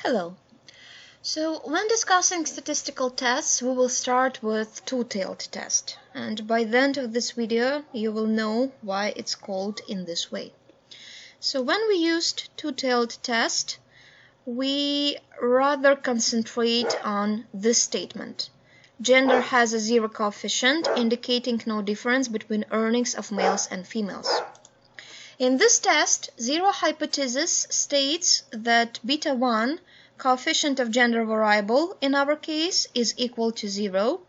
Hello. So when discussing statistical tests, we will start with two-tailed test. And by the end of this video, you will know why it's called in this way. So when we used two-tailed test, we rather concentrate on this statement. Gender has a zero coefficient, indicating no difference between earnings of males and females. In this test, zero hypothesis states that beta 1 coefficient of gender variable in our case is equal to 0,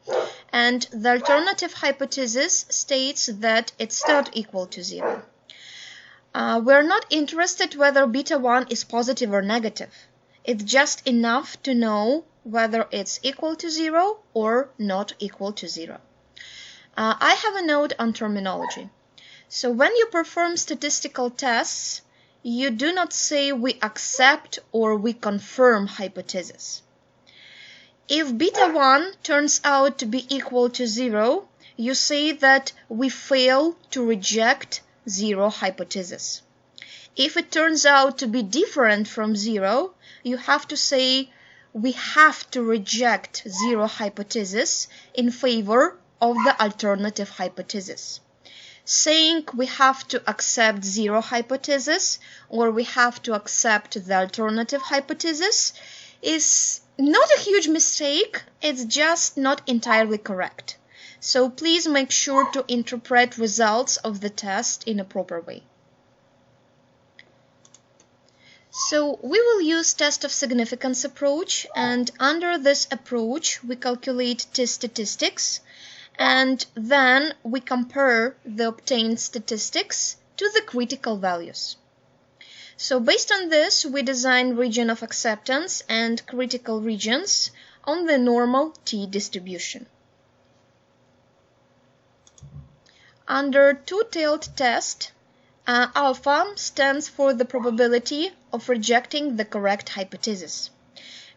and the alternative hypothesis states that it's not equal to 0. We're not interested whether beta 1 is positive or negative. It's just enough to know whether it's equal to 0 or not equal to 0. I have a note on terminology. So when you perform statistical tests, you do not say we accept or we confirm hypothesis. If beta 1 turns out to be equal to 0, you say that we fail to reject 0 hypothesis. If it turns out to be different from 0, you have to say we have to reject 0 hypothesis in favor of the alternative hypothesis. Saying we have to accept 0 hypothesis or we have to accept the alternative hypothesis is not a huge mistake, it's just not entirely correct. So please make sure to interpret results of the test in a proper way. So we will use test of significance approach, and under this approach we calculate t-statistics, and then we compare the obtained statistics to the critical values. So based on this, we design region of acceptance and critical regions on the normal t-distribution. Under two-tailed test, alpha stands for the probability of rejecting the correct hypothesis.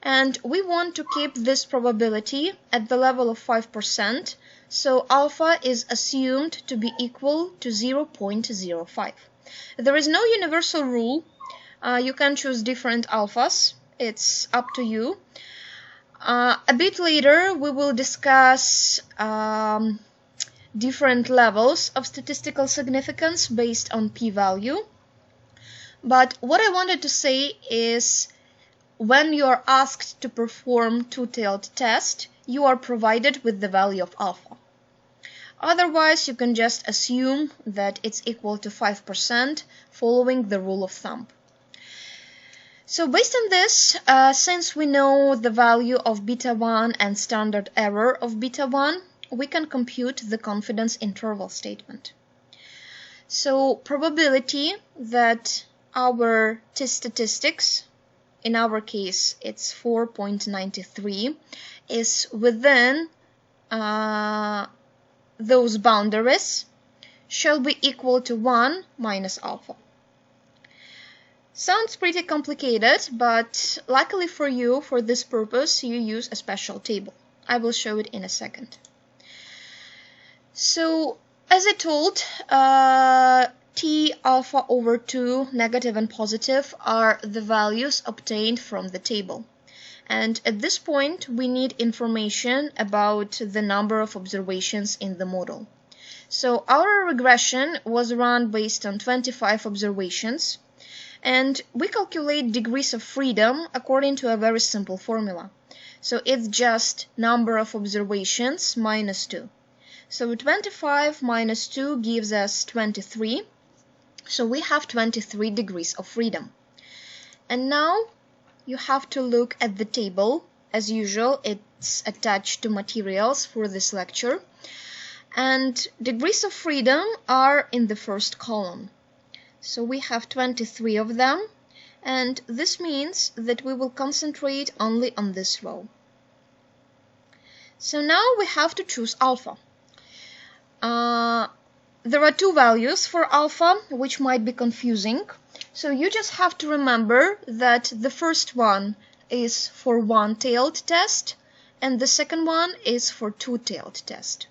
And we want to keep this probability at the level of 5%, so alpha is assumed to be equal to 0.05. There is no universal rule. You can choose different alphas. It's up to you. A bit later, we will discuss different levels of statistical significance based on p-value. But what I wanted to say is, when you are asked to perform two-tailed test, you are provided with the value of alpha. Otherwise, you can just assume that it's equal to 5% following the rule of thumb. So based on this, since we know the value of beta 1 and standard error of beta 1, we can compute the confidence interval statement. So probability that our t-statistics, in our case it's 4.93, is within those boundaries shall be equal to 1 minus alpha. Sounds pretty complicated, but luckily for you, for this purpose, you use a special table. I will show it in a second. So, as I told, t alpha over 2, negative and positive, are the values obtained from the table. And at this point, we need information about the number of observations in the model. So our regression was run based on 25 observations, and we calculate degrees of freedom according to a very simple formula. So it's just number of observations minus 2. So 25 minus 2 gives us 23. So we have 23 degrees of freedom. And now you have to look at the table. As usual, it's attached to materials for this lecture. And degrees of freedom are in the first column. So we have 23 of them. And this means that we will concentrate only on this row. So now we have to choose alpha. There are two values for alpha, which might be confusing. So you just have to remember that the first one is for one-tailed test, and the second one is for two-tailed test.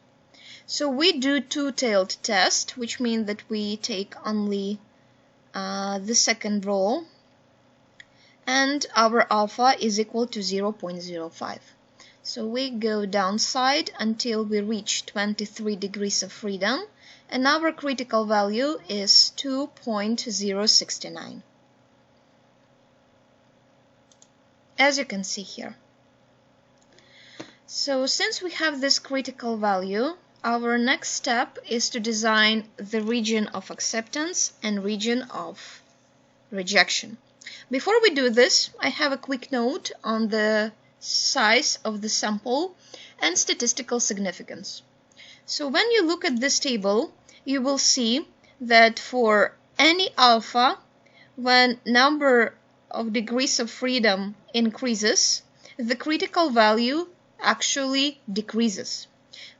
So we do two-tailed test, which means that we take only the second row, and our alpha is equal to 0.05. So we go downside until we reach 23 degrees of freedom, and our critical value is 2.069. As you can see here. So since we have this critical value, our next step is to design the region of acceptance and region of rejection. Before we do this, I have a quick note on the size of the sample and statistical significance. So when you look at this table, you will see that for any alpha, when number of degrees of freedom increases, the critical value actually decreases.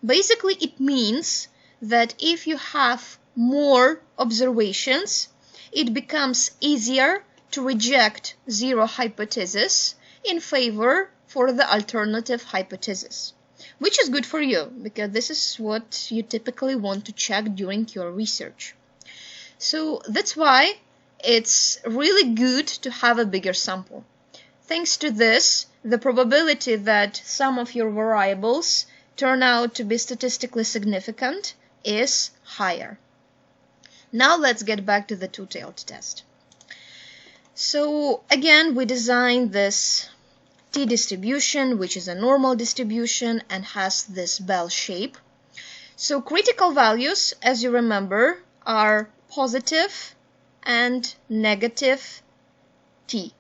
Basically, it means that if you have more observations, it becomes easier to reject zero hypothesis in favor for the alternative hypothesis, which is good for you because this is what you typically want to check during your research. So that's why it's really good to have a bigger sample. Thanks to this, the probability that some of your variables turn out to be statistically significant is higher. Now let's get back to the two-tailed test. So again, we designed this t-distribution, which is a normal distribution and has this bell shape. So critical values, as you remember, are positive and negative t.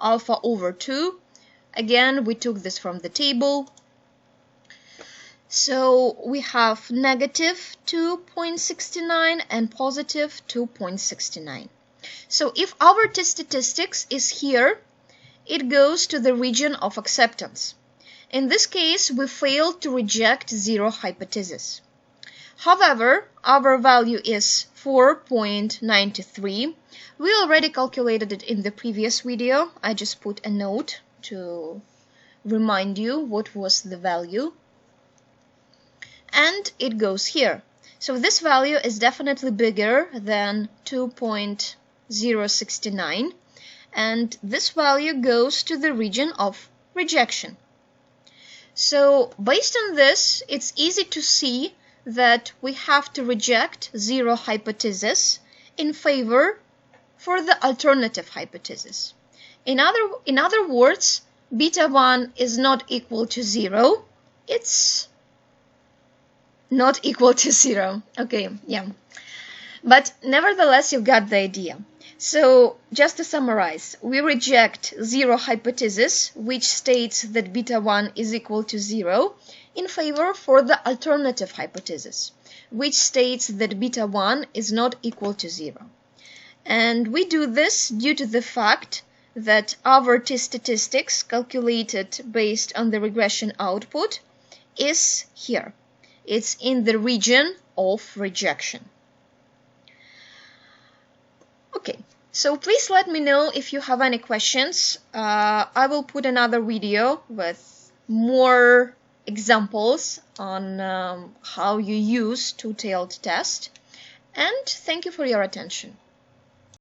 Alpha over 2. Again, we took this from the table. So we have negative 2.69 and positive 2.69. So if our t-statistics is here, it goes to the region of acceptance. In this case, we failed to reject zero hypothesis. However, our value is 4.93. We already calculated it in the previous video. I just put a note to remind you what was the value. And it goes here. So this value is definitely bigger than 2.069. And this value goes to the region of rejection. So based on this, it's easy to see that we have to reject zero hypothesis in favor for the alternative hypothesis. In other words, beta 1 is not equal to 0. It's not equal to 0. Okay, yeah. But nevertheless, you got the idea. So just to summarize, we reject zero hypothesis, which states that beta 1 is equal to 0, in favor for the alternative hypothesis, which states that beta 1 is not equal to 0. And we do this due to the fact that our t-statistics calculated based on the regression output is here. It's in the region of rejection. Okay, so please let me know if you have any questions. I will put another video with more examples on how you use two-tailed test. And thank you for your attention.